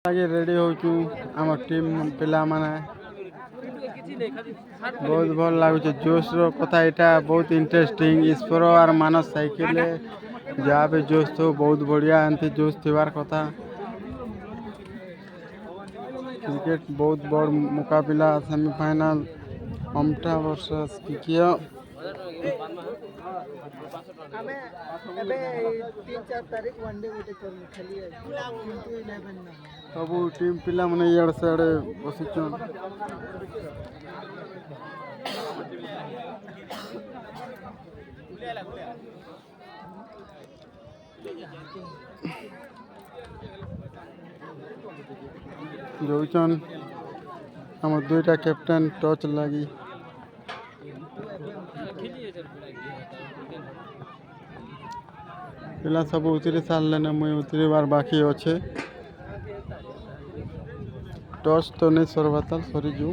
आगे रेडी होचु आम टीम पिला माने बहुत भल लागुचे जोश रो कथा एटा बहुत इंटरेस्टिंग ईश्वर और मानस साइकिल जहाँ पे जोश तो बहुत बढ़िया एंती जोश थिवार कथा क्रिकेट बहुत बड़ मुकाबला सेमीफाइनल अमटा वर्सेस किकिया ଆମେ ଏବେ 3-4 ତାରିଖ ୱାନଡେ ଗୋଟେ କରିବୁ ଖାଲି କିନ୍ତୁ 11 ନା ସବୁ टीम पिला माने इयाड साडे बसिचन जोचन हम दुईटा कैप्टन टच लगी पिला सब उतरी सारे मुई उतरबार बाकी अच्छे टच तो नहीं सरवाता सरीजु